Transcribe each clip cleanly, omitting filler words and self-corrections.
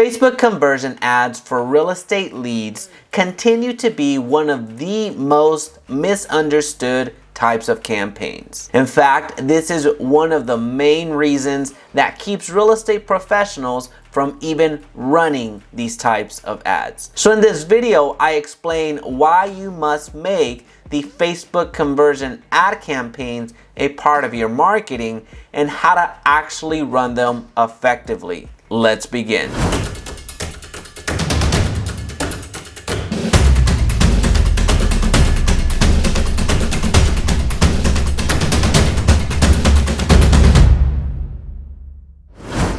Facebook conversion ads for real estate leads continue to be one of the most misunderstood types of campaigns. In fact, this is one of the main reasons that keeps real estate professionals from even running these types of ads. So in this video, I explain why you must make the Facebook conversion ad campaigns a part of your marketing and how to actually run them effectively. Let's begin.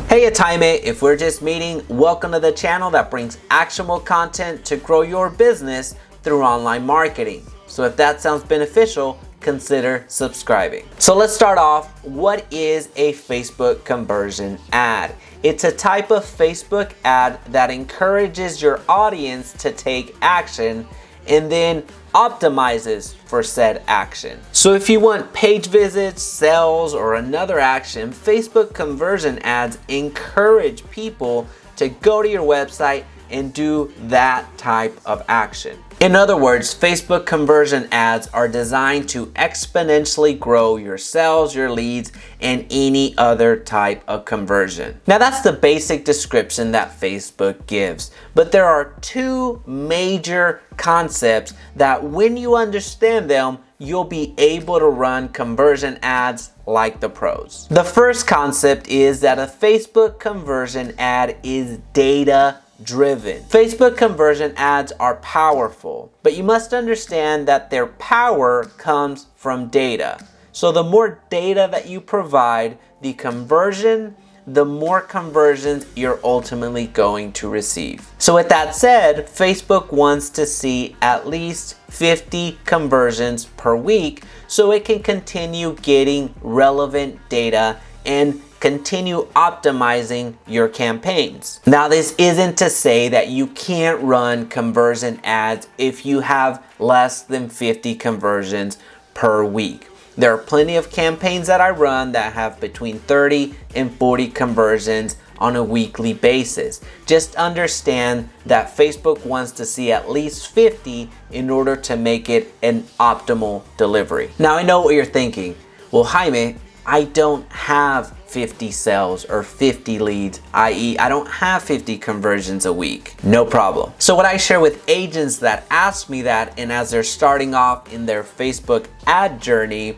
Hey, it's Jaime. If we're just meeting, welcome to the channel that brings actionable content to grow your business through online marketing. So if that sounds beneficial, consider subscribing. So let's start off. What is a Facebook conversion ad? It's a type of Facebook ad that encourages your audience to take action and then optimizes for said action. So if you want page visits, sales, or another action, Facebook conversion ads encourage people to go to your website and do that type of action. In other words, Facebook conversion ads are designed to exponentially grow your sales, your leads, and any other type of conversion. Now that's the basic description that Facebook gives, but there are two major concepts that when you understand them, you'll be able to run conversion ads like the pros. The first concept is that a Facebook conversion ad is data driven. Facebook conversion ads are powerful, but you must understand that their power comes from data. So the more data that you provide, the more conversions you're ultimately going to receive. So with that said, Facebook wants to see at least 50 conversions per week so it can continue getting relevant data and continue optimizing your campaigns. Now, this isn't to say that you can't run conversion ads if you have less than 50 conversions per week. There are plenty of campaigns that I run that have between 30 and 40 conversions on a weekly basis. Just understand that Facebook wants to see at least 50 in order to make it an optimal delivery. Now, I know what you're thinking. Well, Jaime, I don't have 50 sales or 50 leads, i.e. I don't have 50 conversions a week. No problem. So what I share with agents that ask me that, and as they're starting off in their Facebook ad journey,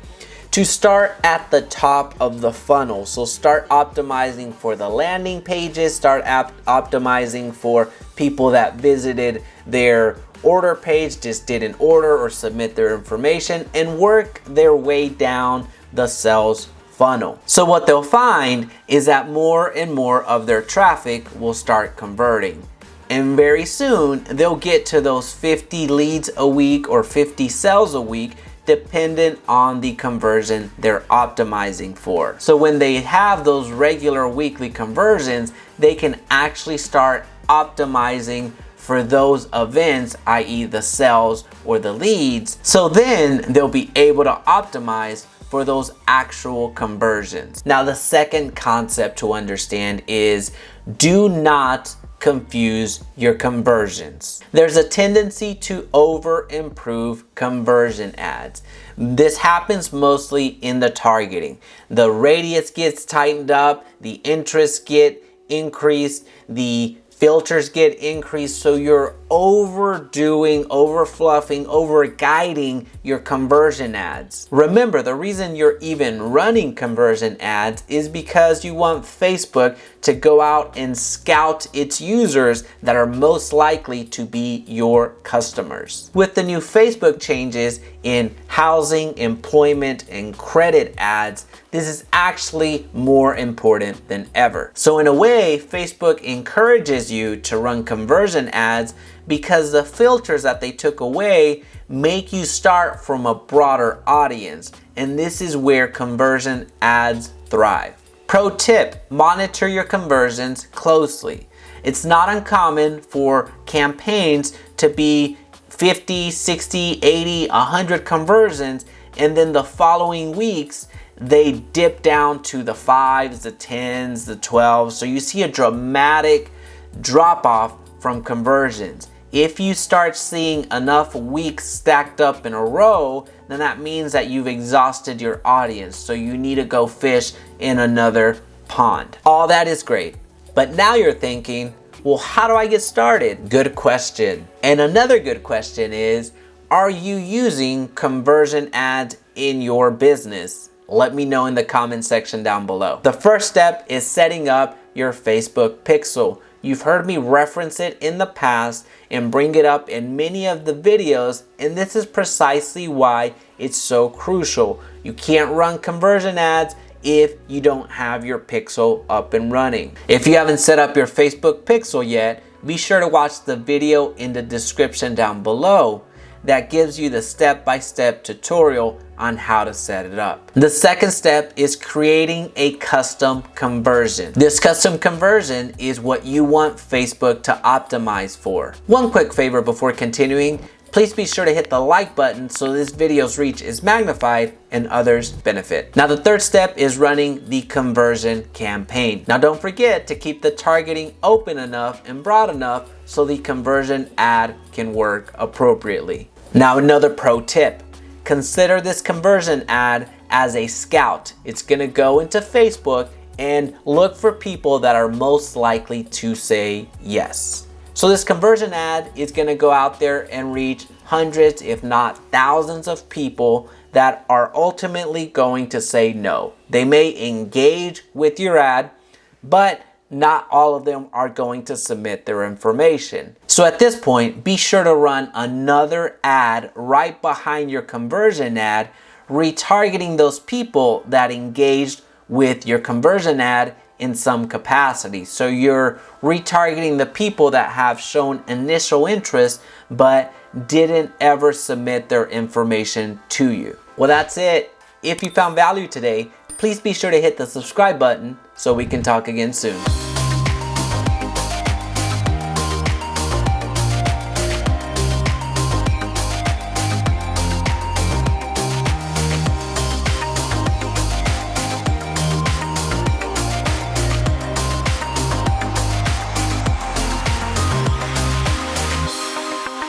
to start at the top of the funnel. So start optimizing for the landing pages, start optimizing for people that visited their order page, just did an order or submit their information, and work their way down the sales funnel. So what they'll find is that more and more of their traffic will start converting. And very soon they'll get to those 50 leads a week or 50 sales a week, dependent on the conversion they're optimizing for. So when they have those regular weekly conversions, they can actually start optimizing for those events, i.e. the sales or the leads. So then they'll be able to optimize for those actual conversions. Now, the second concept to understand is do not confuse your conversions. There's a tendency to over improve conversion ads. This happens mostly in the targeting. The radius gets tightened up, the interests get increased, the filters get increased, so you're overdoing, overfluffing, over-guiding your conversion ads. Remember, the reason you're even running conversion ads is because you want Facebook to go out and scout its users that are most likely to be your customers. With the new Facebook changes in housing, employment, and credit ads, this is actually more important than ever. So in a way, Facebook encourages you to run conversion ads because the filters that they took away make you start from a broader audience. And this is where conversion ads thrive. Pro tip, monitor your conversions closely. It's not uncommon for campaigns to be 50, 60, 80, 100 conversions, and then the following weeks they dip down to the 5s, the 10s, the 12s. So you see a dramatic drop off from conversions. If you start seeing enough weeks stacked up in a row, then that means that you've exhausted your audience. So you need to go fish in another pond. All that is great. But now you're thinking, well, how do I get started? Good question. And another good question is, are you using conversion ads in your business? Let me know in the comment section down below. The first step is setting up your Facebook pixel. You've heard me reference it in the past and bring it up in many of the videos, and this is precisely why it's so crucial. You can't run conversion ads if you don't have your pixel up and running. If you haven't set up your Facebook pixel yet, be sure to watch the video in the description down below that gives you the step-by-step tutorial on how to set it up. The second step is creating a custom conversion. This custom conversion is what you want Facebook to optimize for. One quick favor before continuing, please be sure to hit the like button so this video's reach is magnified and others benefit. Now the third step is running the conversion campaign. Now don't forget to keep the targeting open enough and broad enough so the conversion ad can work appropriately. Now another pro tip, consider this conversion ad as a scout. It's gonna go into Facebook and look for people that are most likely to say yes. So this conversion ad is gonna go out there and reach hundreds, if not thousands of people that are ultimately going to say no. They may engage with your ad, but not all of them are going to submit their information. So at this point, be sure to run another ad right behind your conversion ad, retargeting those people that engaged with your conversion ad in some capacity. So you're retargeting the people that have shown initial interest but didn't ever submit their information to you. Well, that's it. If you found value today, please be sure to hit the subscribe button so we can talk again soon.